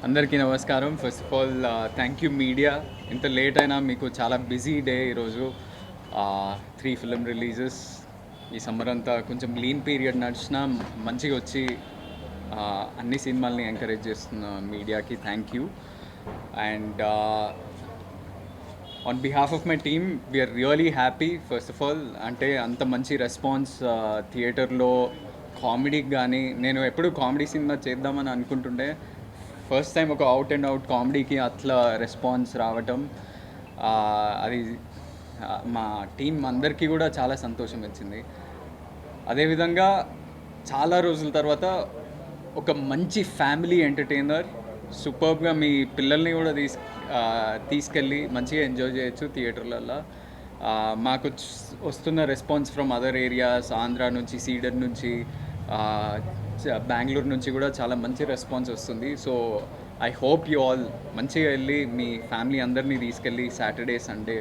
అందరికీ నమస్కారం. First of all thank you media. ఇంత లేట్ అయినా మీకు చాలా బిజీ డే ఈరోజు. 3 ఫిలిం రిలీజెస్ ఈ సమ్మర్ అంతా కొంచెం లీన్ పీరియడ్ నడిచినా మంచిగా వచ్చి అన్ని సినిమాల్ని ఎంకరేజ్ చేస్తున్న మీడియాకి thank you. And on behalf of my team we're really happy. First of all అంటే అంత మంచి రెస్పాన్స్ థియేటర్లో కామెడీకి కానీ, నేను ఎప్పుడు కామెడీ సినిమా చేద్దామని అనుకుంటుండే, ఫస్ట్ టైం ఒక అవుట్ అండ్ అవుట్ కామెడీకి అట్లా రెస్పాన్స్ రావటం అది మా టీం అందరికీ కూడా చాలా సంతోషం ఇచ్చింది. అదేవిధంగా చాలా రోజుల తర్వాత ఒక మంచి ఫ్యామిలీ ఎంటర్టైనర్, సూపర్బ్గా మీ పిల్లల్ని కూడా తీసుకెళ్ళి మంచిగా ఎంజాయ్ చేయొచ్చు థియేటర్లలో. మాకు వస్తున్న response from other areas, Andhra నుంచి, సీడర్ నుంచి, బెంగళూరు నుంచి కూడా చాలా మంచి రెస్పాన్స్ వస్తుంది. So I hope you all మంచిగా వెళ్ళి మీ ఫ్యామిలీ అందరినీ తీసుకెళ్ళి సాటర్డే సండే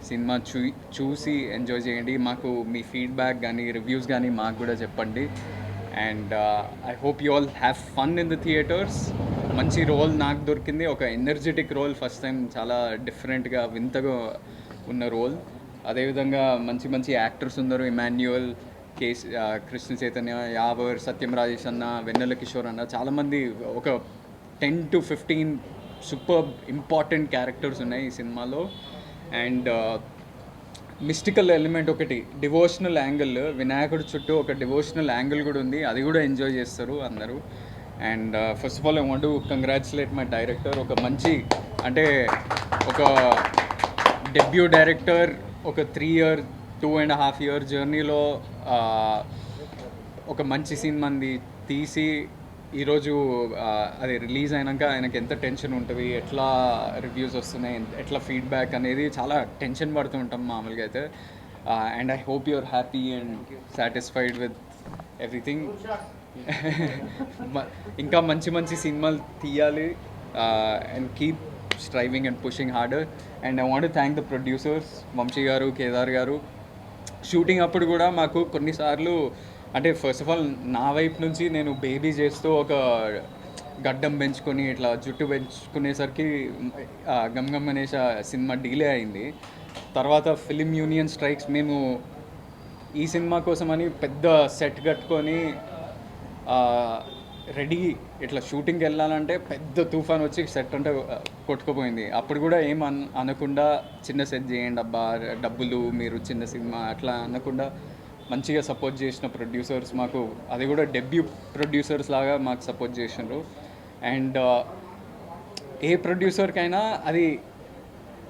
సినిమా చూసి ఎంజాయ్ చేయండి. మాకు మీ ఫీడ్బ్యాక్ కానీ రివ్యూస్ కానీ మాకు కూడా చెప్పండి. And I hope you all have fun in the theatres. మంచి రోల్ నాకు దొరికింది, ఒక ఎనర్జెటిక్ రోల్, ఫస్ట్ టైం చాలా డిఫరెంట్గా వింతగా ఉన్న రోల్. అదేవిధంగా మంచి మంచి యాక్టర్స్ ఉన్నారు. ఇమాన్యుయల్, కృష్ణ చైతన్య, యావర్, సత్యం రాజేష్ అన్న, వెన్నెల కిషోర్ అన్న, చాలామంది ఒక 10 to 15 సూపర్ ఇంపార్టెంట్ క్యారెక్టర్స్ ఉన్నాయి ఈ సినిమాలో. అండ్ మిస్టికల్ ఎలిమెంట్ ఒకటి, డివోషనల్ యాంగిల్, వినాయకుడి చుట్టూ ఒక డివోషనల్ యాంగిల్ కూడా ఉంది, అది కూడా ఎంజాయ్ చేస్తారు అందరూ. And first of all I want to congratulate my director. ఒక మంచి అంటే ఒక డెబ్యూ డైరెక్టర్ ఒక 2.5 year జర్నీలో ఒక మంచి సినిమాని తీసి ఈరోజు అది రిలీజ్ అయినాక ఆయనకి ఎంత టెన్షన్ ఉంటుంది, ఎట్లా రివ్యూస్ వస్తున్నాయి, ఎట్లా ఫీడ్బ్యాక్ అనేది చాలా టెన్షన్ పడుతూ ఉంటాం మామూలుగా అయితే. And I hope you're happy and satisfied with everything. ఇంకా మంచి మంచి సినిమాలు తీయాలి and keep striving and pushing harder. And I want to thank the producers, Vamsi garu, Kedar గారు. షూటింగ్ అప్పుడు కూడా మాకు కొన్నిసార్లు అంటే ఫస్ట్ ఆఫ్ ఆల్ నా వైపు నుంచి నేను బేబీ చేస్తూ ఒక గడ్డం పెంచుకొని ఇట్లా జుట్టు పెంచుకునేసరికి గమ్ గమ్ అనేస సినిమా డిలే అయింది. తర్వాత ఫిలిం యూనియన్ స్ట్రైక్స్, మేము ఈ సినిమా కోసమని పెద్ద సెట్ కట్టుకొని రెడీ ఇట్లా షూటింగ్కి వెళ్ళాలంటే పెద్ద తుఫాన్ వచ్చి సెట్ అంటే కొట్టుకుపోయింది. అప్పుడు కూడా ఏం అనకుండా చిన్న సెట్ చేయండి అబ్బా, డబ్బులు, మీరు చిన్న సినిమా అట్లా అనకుండా మంచిగా సపోర్ట్ చేసిన ప్రొడ్యూసర్స్ మాకు, అది కూడా డెబ్యూ ప్రొడ్యూసర్స్ లాగా మాకు సపోర్ట్ చేసినారు. అండ్ ఏ ప్రొడ్యూసర్కైనా అది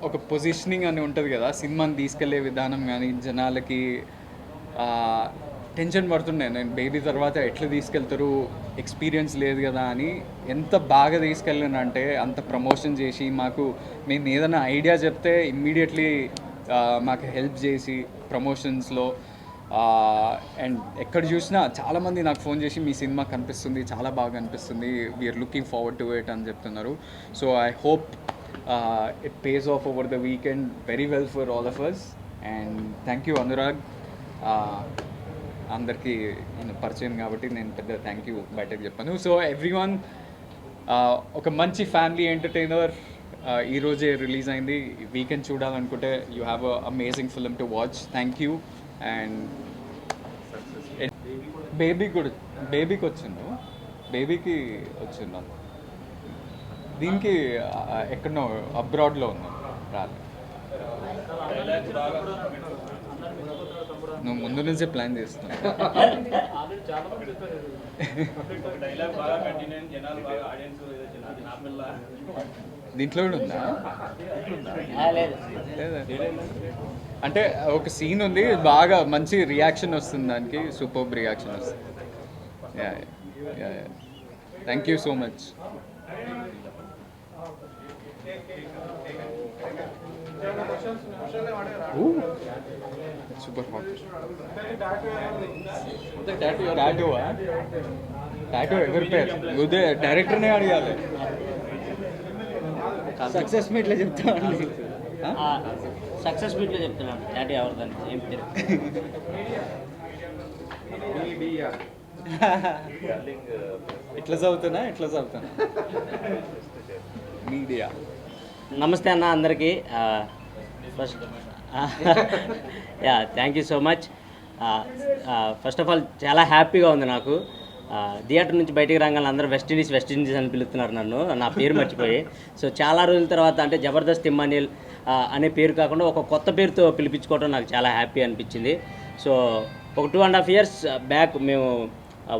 ఒక పొజిషనింగ్ అని ఉంటుంది కదా, సినిమాని తీసుకెళ్లే విధానం కానీ, జనాలకి టెన్షన్ పడుతుండే నేను బేబీ తర్వాత ఎట్లా తీసుకెళ్తారు, ఎక్స్పీరియన్స్ లేదు కదా అని. ఎంత బాగా తీసుకెళ్ళానంటే అంత ప్రమోషన్ చేసి మేము ఏదైనా ఐడియా చెప్తే ఇమ్మీడియట్లీ మాకు హెల్ప్ చేసి ప్రమోషన్స్లో. అండ్ ఎక్కడ చూసినా చాలామంది నాకు ఫోన్ చేసి మీ సినిమా కనిపిస్తుంది, చాలా బాగా కనిపిస్తుంది, we're looking forward to it అని చెప్తున్నారు. So I hope it pays off over the weekend very well for all of us. And thank you Anurag. అందరికీ నేను పరిచయం కాబట్టి నేను పెద్ద థ్యాంక్ యూ బయటకు చెప్పాను. సో ఎవ్రీవన్, ఒక మంచి ఫ్యామిలీ ఎంటర్టైనర్ ఈరోజే రిలీజ్ అయింది. వీకెండ్ చూడాలనుకుంటే you have a amazing film to watch. Thank you. And బేబీకి వచ్చిండు, బేబీకి వచ్చిండు. దీనికి ఎక్కడో అబ్రాడ్లో ఉన్నాం, రాలేదు. నువ్వు ముందు నుంచే ప్లాన్ చేస్తున్నావు. దీంట్లో కూడా ఉందా? అంటే ఒక సీన్ ఉంది, బాగా మంచి రియాక్షన్ వస్తుంది దానికి, సూపర్బ్ రియాక్షన్ వస్తుంది. Thank you so much. Super hot. Tattoo ఎవరి పేరు? ఉదే డైరెక్టర్నే అడగాలి. సక్సెస్ మీట్లో చెప్తామండి, సక్సెస్ మీట్లో చెప్తున్నాను. టాటూ ఎవరిదని ఏం పేరు? ఎట్లా చదువుతున్నా మీడియా. నమస్తే అన్న అందరికీ. First thank you so much. First of all చాలా హ్యాపీగా ఉంది నాకు. థియేటర్ నుంచి బయటికి రాగానే అందరూ వెస్ట్ ఇండీస్ అని పిలుస్తున్నారు నన్ను, నా పేరు మర్చిపోయి. సో చాలా రోజుల తర్వాత అంటే జబర్దస్త్ ఇమ్మాన్యుయల్ అనే పేరు కాకుండా ఒక కొత్త పేరుతో పిలిపించుకోవడం నాకు చాలా హ్యాపీ అనిపించింది. సో ఒక 2.5 years బ్యాక్ మేము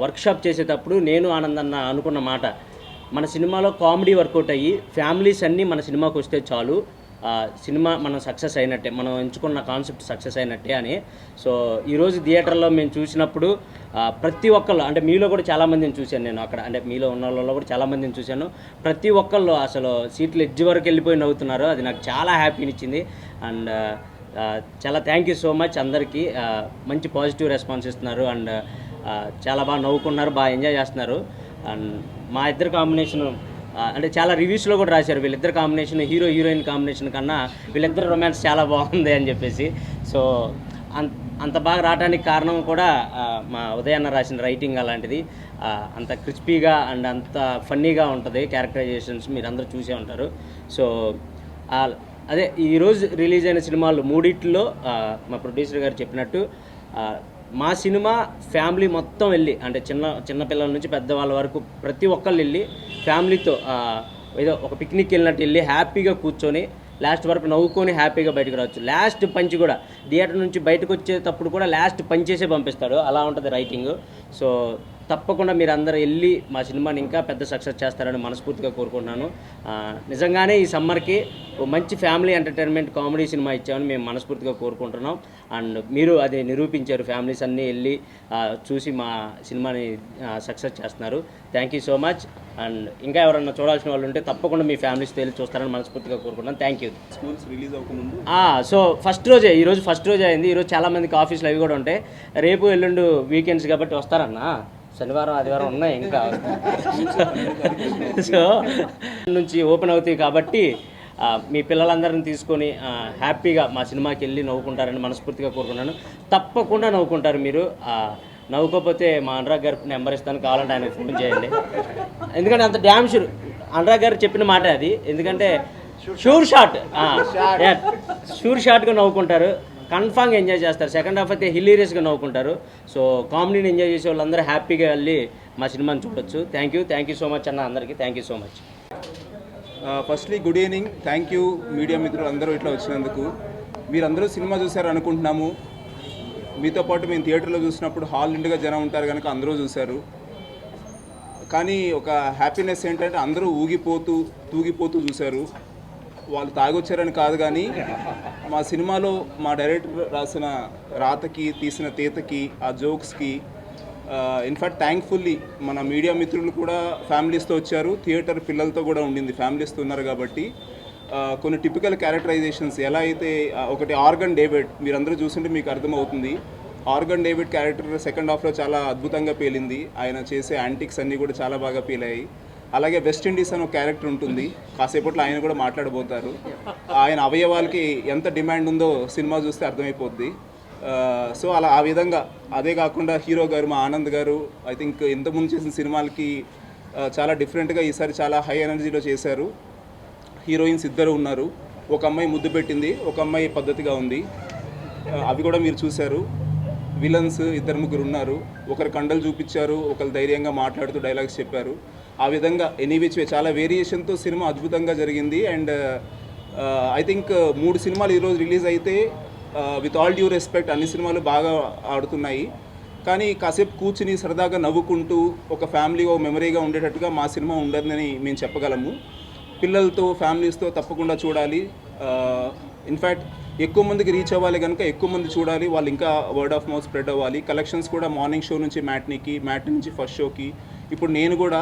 వర్క్షాప్ చేసేటప్పుడు నేను ఆనందన్న అనుకున్న మాట, మన సినిమాలో కామెడీ వర్కౌట్ అయ్యి ఫ్యామిలీస్ అన్నీ మన సినిమాకి వస్తే చాలు, సినిమా మనం సక్సెస్ అయినట్టే, మనం ఎంచుకున్న కాన్సెప్ట్ సక్సెస్ అయినట్టే అని. సో ఈరోజు థియేటర్లో మేము చూసినప్పుడు ప్రతి ఒక్కళ్ళు, అంటే మీలో కూడా చాలామందిని చూశాను నేను అక్కడ, అంటే మీలో ఉన్న వాళ్ళలో కూడా చాలామందిని చూశాను. ప్రతి ఒక్కళ్ళు అసలు సీట్లు ఎడ్జ్ వరకు వెళ్ళిపోయి నవ్వుతున్నారు. అది నాకు చాలా హ్యాపీనిచ్చింది. అండ్ చాలా థ్యాంక్ యూ సో మచ్ అందరికీ. మంచి పాజిటివ్ రెస్పాన్స్ ఇస్తున్నారు అండ్ చాలా బాగా నవ్వుకున్నారు, బాగా ఎంజాయ్ చేస్తున్నారు. అండ్ మా ఇద్దరు కాంబినేషను అంటే చాలా రివ్యూస్లో కూడా రాశారు, వీళ్ళిద్దరు కాంబినేషన్ హీరో హీరోయిన్ కాంబినేషన్ కన్నా వీళ్ళిద్దరు రొమాన్స్ చాలా బాగుంది అని చెప్పేసి. సో అంత బాగా రావడానికి కారణం కూడా మా ఉదయన్న రాసిన రైటింగ్ అలాంటిది. అంత క్రిస్పీగా అండ్ అంత ఫన్నీగా ఉంటుంది క్యారెక్టరైజేషన్స్, మీరు అందరూ చూసే ఉంటారు. సో అదే ఈరోజు రిలీజ్ అయిన సినిమాలు మూడిట్లో మా ప్రొడ్యూసర్ గారు చెప్పినట్టు మా సినిమా ఫ్యామిలీ మొత్తం వెళ్ళి, అంటే చిన్న పిల్లల నుంచి పెద్దవాళ్ళ వరకు ప్రతి ఒక్కళ్ళు వెళ్ళి ఫ్యామిలీతో ఏదో ఒక పిక్నిక్ వెళ్ళినట్టు వెళ్ళి హ్యాపీగా కూర్చొని లాస్ట్ వరకు నవ్వుకొని హ్యాపీగా బయటకు రావచ్చు. లాస్ట్ పంచ్ కూడా థియేటర్ నుంచి బయటకు వచ్చేటప్పుడు కూడా లాస్ట్ పంచ్ చేసే పంపిస్తాడు, అలా ఉంటుంది రైటింగ్. సో తప్పకుండా మీరు అందరూ వెళ్ళి మా సినిమాని ఇంకా పెద్ద సక్సెస్ చేస్తారని మనస్ఫూర్తిగా కోరుకుంటున్నాను. నిజంగానే ఈ సమ్మర్కి ఓ మంచి ఫ్యామిలీ ఎంటర్టైన్మెంట్ కామెడీ సినిమా ఇచ్చామని మేము మనస్ఫూర్తిగా కోరుకుంటున్నాం. అండ్ మీరు అది నిరూపించారు, ఫ్యామిలీస్ అన్నీ వెళ్ళి చూసి మా సినిమాని సక్సెస్ చేస్తున్నారు. Thank you so much. And ఇంకా ఎవరన్నా చూడాల్సిన వాళ్ళు ఉంటే తప్పకుండా మీ ఫ్యామిలీస్తో వెళ్ళి చూస్తారని మనస్ఫూర్తిగా కోరుకుంటున్నాను. Thank you. స్కూల్స్ రిలీజ్ అవ్వకముందు సో ఈరోజు ఫస్ట్ రోజే అయింది. ఈరోజు చాలామందికి ఆఫీస్లో అవి కూడా ఉంటాయి. రేపు ఎల్లుండు వీకెండ్స్ కాబట్టి వస్తారన్నా, శనివారం ఆదివారం ఉన్నాయి ఇంకా. సో నుంచి ఓపెన్ అవుతాయి కాబట్టి మీ పిల్లలందరిని తీసుకొని హ్యాపీగా మా సినిమాకి వెళ్ళి నవ్వుకుంటారని మనస్ఫూర్తిగా కోరుకున్నాను. తప్పకుండా నవ్వుకుంటారు మీరు. నవ్వుకోకపోతే మా అనురాగ్ గారి నెంబర్ ఇస్తాను, కావాలంటే ఆయన ఫోన్ చేయండి. ఎందుకంటే అంత డ్యామ్ షూర్ అనురాగ్ గారు చెప్పిన మాట అది. ఎందుకంటే షూర్ షాట్గా నవ్వుకుంటారు, కన్ఫామ్గా ఎంజాయ్ చేస్తారు. సెకండ్ హాఫ్ అయితే హిలీరియస్గా నవ్వుకుంటారు. సో కామెడీని ఎంజాయ్ చేసే వాళ్ళందరూ హ్యాపీగా వెళ్ళి మా సినిమాని చూడొచ్చు. థ్యాంక్ యూ సో మచ్ అన్న అందరికీ. Thank you so much. Firstly good evening. Thank you media మిత్రులు అందరూ ఇట్లా వచ్చినందుకు. మీరందరూ సినిమా చూశారు అనుకుంటున్నాము. మీతో పాటు మేము థియేటర్లో చూసినప్పుడు హాల్ నిండుగా జనం ఉంటారు కనుక అందరూ చూశారు. కానీ ఒక హ్యాపీనెస్ ఏంటంటే అందరూ తూగిపోతూ చూశారు. వాళ్ళు తాగొచ్చారని కాదు, కానీ మా సినిమాలో మా డైరెక్టర్ రాసిన రాతకి, తీసిన తీతకి, ఆ జోక్స్కి ఇన్ఫ్యాక్ట్ థ్యాంక్ఫుల్లీ మన మీడియా మిత్రులు కూడా ఫ్యామిలీస్తో వచ్చారు. థియేటర్ పిల్లలతో కూడా ఉండింది, ఫ్యామిలీస్తో ఉన్నారు కాబట్టి కొన్ని టిపికల్ క్యారెక్టరైజేషన్స్ ఎలా అయితే ఒకటి ఆర్గన్ డేవిడ్ మీరందరూ చూస్తుంటే మీకు అర్థమవుతుంది. ఆర్గన్ డేవిడ్ క్యారెక్టర్ సెకండ్ హాఫ్లో చాలా అద్భుతంగా పేలింది. ఆయన చేసే యాంటిక్స్ అన్నీ కూడా చాలా బాగా పేలాయి. అలాగే వెస్ట్ ఇండీస్ అని ఒక క్యారెక్టర్ ఉంటుంది, కాసేపట్లో ఆయన కూడా మాట్లాడబోతారు. ఆయన అవయవాలకి ఎంత డిమాండ్ ఉందో సినిమా చూస్తే అర్థమైపోద్ది. సో అలా ఆ విధంగా, అదే కాకుండా హీరో గారు మా ఆనంద్ గారు ఐ థింక్ ఇంతకుముందు చేసిన సినిమాలకి చాలా డిఫరెంట్గా ఈసారి చాలా హై ఎనర్జీలో చేశారు. హీరోయిన్స్ ఇద్దరు ఉన్నారు, ఒక అమ్మాయి ముద్దు పెట్టింది, ఒక అమ్మాయి పద్ధతిగా ఉంది, అవి కూడా మీరు చూశారు. విలన్స్ ఇద్దరు ముగ్గురు ఉన్నారు, ఒకరు కండలు చూపించారు, ఒకరు ధైర్యంగా మాట్లాడుతూ డైలాగ్స్ చెప్పారు. ఆ విధంగా ఎనీవిచ్ వే చాలా వేరియేషన్తో సినిమా అద్భుతంగా జరిగింది. అండ్ ఐ థింక్ 3 సినిమాలు ఈరోజు రిలీజ్ అయితే విత్ ఆల్ డ్యూ రెస్పెక్ట్ అన్ని సినిమాలు బాగా ఆడుతున్నాయి. కానీ కాసేపు కూర్చుని సరదాగా నవ్వుకుంటూ ఒక ఫ్యామిలీ ఓ మెమరీగా ఉండేటట్టుగా మా సినిమా ఉండదని మేము చెప్పగలము. పిల్లలతో ఫ్యామిలీస్తో తప్పకుండా చూడాలి. ఇన్ఫ్యాక్ట్ ఎక్కువ మందికి రీచ్ అవ్వాలి కనుక ఎక్కువ మంది చూడాలి, వాళ్ళు ఇంకా వర్డ్ ఆఫ్ మౌత్ స్ప్రెడ్ అవ్వాలి. కలెక్షన్స్ కూడా మార్నింగ్ షో నుంచి మ్యాట్నీకి, మ్యాట్నీ నుంచి ఫస్ట్ షోకి, ఇప్పుడు నేను కూడా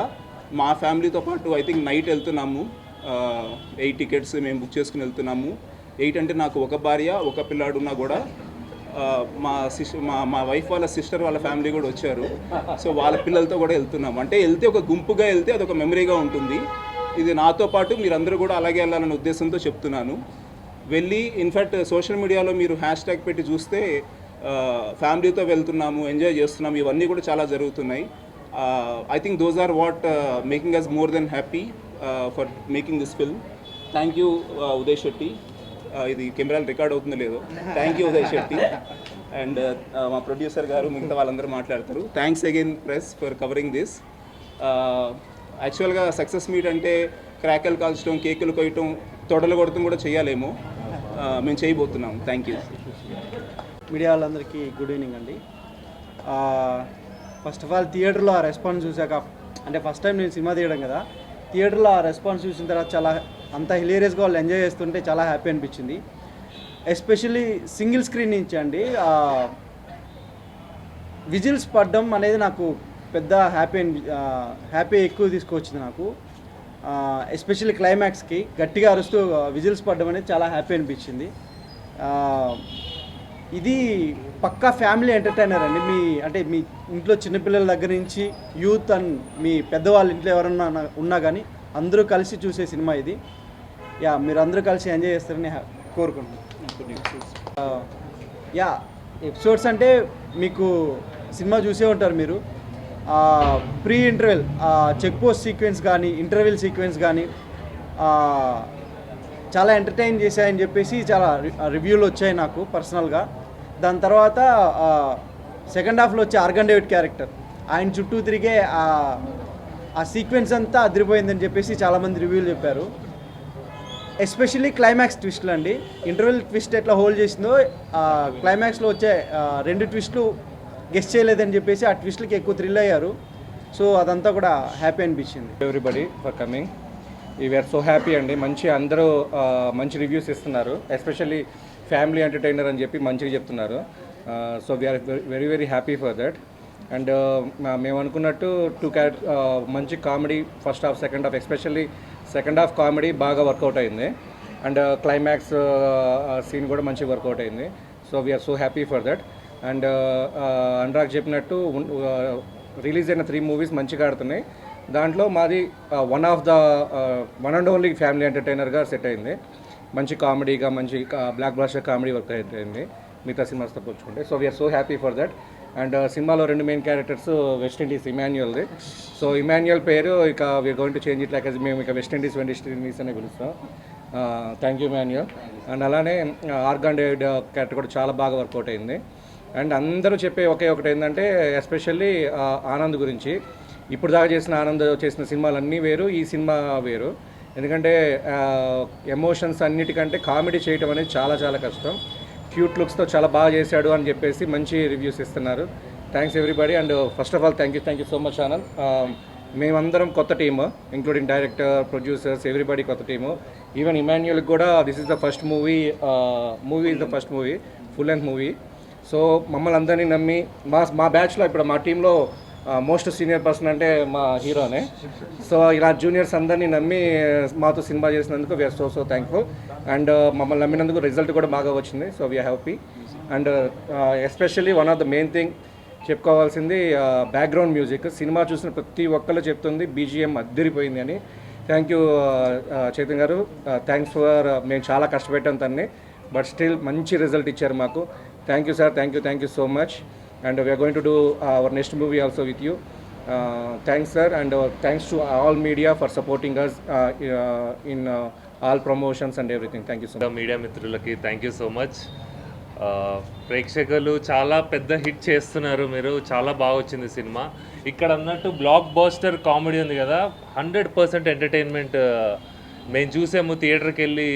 మా ఫ్యామిలీతో పాటు ఐ థింక్ నైట్ వెళ్తున్నాము. 8 టికెట్స్ మేము బుక్ చేసుకుని వెళ్తున్నాము. 8 అంటే నాకు ఒక భార్య ఒక పిల్లాడు ఉన్నా కూడా మా వైఫ్ వాళ్ళ సిస్టర్ వాళ్ళ ఫ్యామిలీ కూడా వచ్చారు. సో వాళ్ళ పిల్లలతో కూడా వెళ్తున్నాము. అంటే వెళ్తే ఒక గుంపుగా వెళ్తే అదొక మెమరీగా ఉంటుంది. ఇది నాతో పాటు మీరందరూ కూడా అలాగే వెళ్ళాలనే ఉద్దేశంతో చెప్తున్నాను. వెళ్ళి ఇన్ఫ్యాక్ట్ సోషల్ మీడియాలో మీరు హ్యాష్ ట్యాగ్ పెట్టి చూస్తే ఫ్యామిలీతో వెళ్తున్నాము, ఎంజాయ్ చేస్తున్నాము, ఇవన్నీ కూడా చాలా జరుగుతున్నాయి. I think those are what making us more than happy for making this film. Thank you Uday Shetty. ఇది కెమెరాలు రికార్డ్ అవుతుందో లేదో. Thank you Uday Shetty and మా ప్రొడ్యూసర్ గారు, మిగతా వాళ్ళందరూ మాట్లాడతారు. Thanks again press for covering this. యాక్చువల్గా సక్సెస్ మీట్ అంటే క్రాకర్లు కాల్చడం, కేకులు కొయ్యటం, తొడలు కొడటం కూడా చేయాలేమో. మేము చేయబోతున్నాం. Thank you. మీడియా వాళ్ళందరికీ గుడ్ ఈవినింగ్ అండి. ఫస్ట్ ఆఫ్ ఆల్ థియేటర్లో ఆ రెస్పాన్స్ చూసాక, అంటే ఫస్ట్ టైం నేను సినిమా తీయడం కదా, థియేటర్లో ఆ రెస్పాన్స్ చూసిన తర్వాత చాలా అంత హిలేరియస్గా వాళ్ళు ఎంజాయ్ చేస్తుంటే చాలా హ్యాపీ అనిపించింది. ఎస్పెషల్లీ సింగిల్ స్క్రీన్ నుంచి అండి విజిల్స్ పడడం అనేది నాకు పెద్ద హ్యాపీ ఎక్కువ తీసుకొచ్చింది నాకు. ఎస్పెషల్లీ క్లైమాక్స్కి గట్టిగా అరుస్తూ విజిల్స్ పడడం అనేది చాలా హ్యాపీ అనిపించింది. ఇది పక్కా ఫ్యామిలీ ఎంటర్టైనర్ అండి. మీ ఇంట్లో చిన్నపిల్లల దగ్గర నుంచి యూత్ అండ్ మీ పెద్దవాళ్ళ ఇంట్లో ఎవరన్నా ఉన్నా కానీ అందరూ కలిసి చూసే సినిమా ఇది. మీరు అందరూ కలిసి ఎంజాయ్ చేస్తారని కోరుకుంటున్నాను. ఎపిసోడ్స్ అంటే మీకు సినిమా చూసే ఉంటారు మీరు. Pre interval check post sequence కానీ, ఇంటర్వెల్ సీక్వెన్స్ కానీ చాలా ఎంటర్టైన్ చేశాయని చెప్పేసి చాలా రివ్యూలు వచ్చాయి నాకు పర్సనల్గా. దాని తర్వాత సెకండ్ హాఫ్లో వచ్చే ఆర్గన్ డేవిడ్ క్యారెక్టర్, ఆయన చుట్టూ తిరిగే ఆ సీక్వెన్స్ అంతా అదిరిపోయిందని చెప్పేసి చాలామంది రివ్యూలు చెప్పారు. ఎస్పెషల్లీ క్లైమాక్స్ ట్విస్ట్లు అండి. ఇంటర్వెల్ ట్విస్ట్ ఎట్లా హోల్డ్ చేసిందో క్లైమాక్స్లో వచ్చే 2 ట్విస్ట్లు గెస్ట్ చేయలేదని చెప్పేసి ఆ ట్విస్ట్లకి ఎక్కువ థ్రిల్ అయ్యారు. సో అదంతా కూడా హ్యాపీ అనిపించింది. Everybody for coming. We're so happy అండి. అందరూ మంచి రివ్యూస్ ఇస్తున్నారు. ఎస్పెషల్లీ ఫ్యామిలీ ఎంటర్టైనర్ అని చెప్పి మంచిగా చెప్తున్నారు. So we are very very happy for that. And మేము అనుకున్నట్టు మంచి comedy first half, second half, especially second half comedy బాగా వర్కౌట్ అయింది. అండ్ క్లైమాక్స్ సీన్ కూడా మంచిగా వర్కౌట్ అయింది. So we are so happy for that. And Anurag చెప్పినట్టు రిలీజ్ అయిన 3 మూవీస్ మంచిగా ఆడుతున్నాయి. దాంట్లో మాది వన్ అండ్ ఓన్లీ ఫ్యామిలీ ఎంటర్టైనర్గా సెట్ అయింది. మంచి కామెడీగా, మంచి బ్లాక్ బ్లాస్టర్ కామెడీ వర్క్ అయింది మిగతా సినిమాస్తో పోల్చుకుంటే. So we are so happy for that. And సినిమాలో 2 మెయిన్ క్యారెక్టర్స్ వెస్ట్ ఇండీస్ ఇమాన్యుయల్ది. సో ఇమాన్యుయల్ పేరు ఇక we are going to change it like మేము ఇక వెస్ట్ ఇండీస్ అనే పిలుస్తాం. Thank you Emmanuel. అండ్ అలానే ఆర్గన్ డేవిడ్ క్యారెక్టర్ కూడా చాలా బాగా వర్కౌట్ అయింది. అండ్ అందరూ చెప్పే ఒకటి ఏంటంటే ఎస్పెషల్లీ ఆనంద్ గురించి. ఇప్పుడు దాకా ఆనంద్ చేసిన సినిమాలన్నీ వేరు, ఈ సినిమా వేరు. ఎందుకంటే ఎమోషన్స్ అన్నిటికంటే కామెడీ చేయటం అనేది చాలా చాలా కష్టం. క్యూట్ లుక్స్తో చాలా బాగా చేశాడు అని చెప్పేసి మంచి రివ్యూస్ ఇస్తున్నారు. Thanks everybody. And first of all thank you so much Anand. మేమందరం కొత్త team, including director, producers, everybody కొత్త టీము. ఈవెన్ ఇమాన్యుయల్కి కూడా this is the first movie full length movie. So మమ్మల్ని అందరినీ నమ్మి మా బ్యాచ్లో ఇప్పుడు మా టీంలో మోస్ట్ సీనియర్ పర్సన్ అంటే మా హీరోనే. సో ఇలా జూనియర్స్ అందరినీ నమ్మి మాతో సినిమా చేసినందుకు వీఆర్ సో థ్యాంక్ఫుల్. అండ్ మమ్మల్ని నమ్మినందుకు రిజల్ట్ కూడా బాగా వచ్చింది. So we're happy. And especially one of the main thing చెప్పుకోవాల్సింది బ్యాక్గ్రౌండ్ మ్యూజిక్. సినిమా చూసిన ప్రతి ఒక్కళ్ళు చెప్తుంది BGM అద్దరిపోయింది అని. థ్యాంక్ యూ చైతన్య గారు. థ్యాంక్స్ ఫర్ మేము చాలా కష్టపెట్టాం తన్ని, బట్ స్టిల్ మంచి రిజల్ట్ ఇచ్చారు మాకు. Thank you sir. Thank you so much. And we are going to do our next movie also with you. Thanks sir, and thanks to all media for supporting us in all promotions and everything. Thank you so much. Media మిత్రులకి thank you so much. ప్రేక్షకులు చాలా పెద్ద hit చేస్తున్నారు. మీరు చాలా బాగా వచ్చింది cinema. ఇక్కడ అన్నట్టు బ్లాక్ బాస్టర్ కామెడీ ఉంది కదా, 100% ఎంటర్టైన్మెంట్. మేము చూసాము థియేటర్కి వెళ్ళి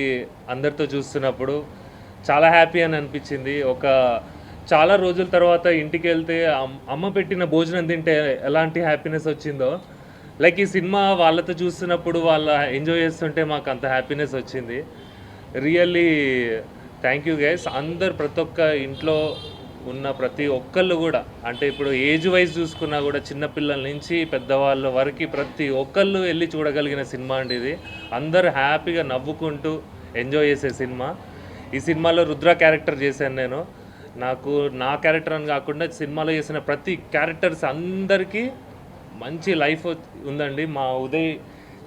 అందరితో చూస్తున్నప్పుడు చాలా హ్యాపీ అని అనిపించింది. చాలా రోజుల తర్వాత ఇంటికి వెళ్తే అమ్మ పెట్టిన భోజనం తింటే ఎలాంటి హ్యాపీనెస్ వచ్చిందో, లైక్ ఈ సినిమా వాళ్ళతో చూస్తున్నప్పుడు వాళ్ళ ఎంజాయ్ చేస్తుంటే మాకు అంత హ్యాపీనెస్ వచ్చింది. Really thank you guys. అందరు ప్రతి ఒక్క ఇంట్లో ఉన్న ప్రతి ఒక్కళ్ళు కూడా, అంటే ఇప్పుడు ఏజ్ వైజ్ చూసుకున్నా కూడా చిన్నపిల్లల నుంచి పెద్దవాళ్ళ వరకు ప్రతి ఒక్కళ్ళు వెళ్ళి చూడగలిగిన సినిమా అండి ఇది. అందరు హ్యాపీగా నవ్వుకుంటూ ఎంజాయ్ చేసే సినిమా. ఈ సినిమాలో రుద్ర క్యారెక్టర్ చేశాను నేను. నా క్యారెక్టర్ అని కాకుండా సినిమాలో చేసిన ప్రతి క్యారెక్టర్స్ అందరికీ మంచి లైఫ్ ఉందండి. మా ఉదయ్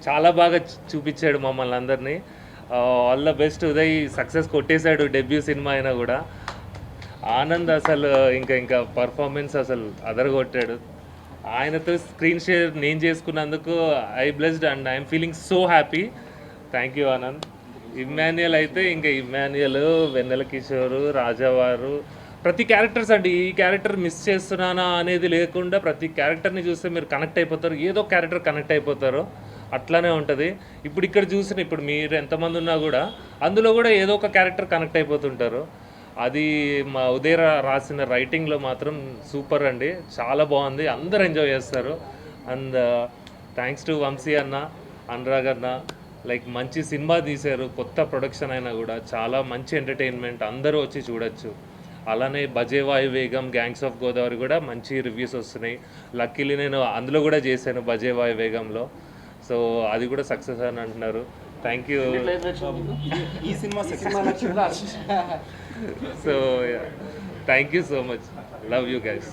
చాలా బాగా చూపించాడు మమ్మల్ని అందరినీ. All the best Uday. Success కొట్టేశాడు డెబ్యూ సినిమా అయినా కూడా. ఆనంద్ అసలు ఇంకా పర్ఫార్మెన్స్ అసలు అదరగొట్టాడు. ఆయనతో స్క్రీన్ షేర్ నేను చేసుకున్నందుకు I blessed and I'm feeling so happy. Thank you Anand. Immanuel అయితే ఇంకా ఇమ్మాన్యుయల్, వెన్నెల కిషోర్, రాజావారు, ప్రతి క్యారెక్టర్స్ అండి. ఈ క్యారెక్టర్ మిస్ చేస్తున్నానా అనేది లేకుండా ప్రతి క్యారెక్టర్ని చూస్తే మీరు కనెక్ట్ అయిపోతారు, ఏదో క్యారెక్టర్ కనెక్ట్ అయిపోతారు, అట్లానే ఉంటుంది. ఇప్పుడు చూసిన ఇప్పుడు మీరు ఎంతమంది ఉన్నా కూడా అందులో కూడా ఏదో ఒక క్యారెక్టర్ కనెక్ట్ అయిపోతుంటారు. అది మా ఉదయ రాసిన రైటింగ్లో మాత్రం సూపర్ అండి, చాలా బాగుంది, అందరు ఎంజాయ్ చేస్తారు. అండ్ థ్యాంక్స్ టు వంశీ అన్న, అనురాగ్ అన్న, లైక్ మంచి సినిమా తీశారు, కొత్త ప్రొడక్షన్ అయినా కూడా చాలా మంచి ఎంటర్టైన్మెంట్, అందరూ వచ్చి చూడొచ్చు. అలానే బజేవాయు వేగం, గ్యాంగ్స్ ఆఫ్ గోదావరి కూడా మంచి రివ్యూస్ వస్తున్నాయి. లక్కీలీ నేను అందులో కూడా చేశాను బజేవాయు వేగంలో, సో అది కూడా సక్సెస్ అని అంటున్నారు. Thank you. ఈ సినిమా so thank you so much, love you guys.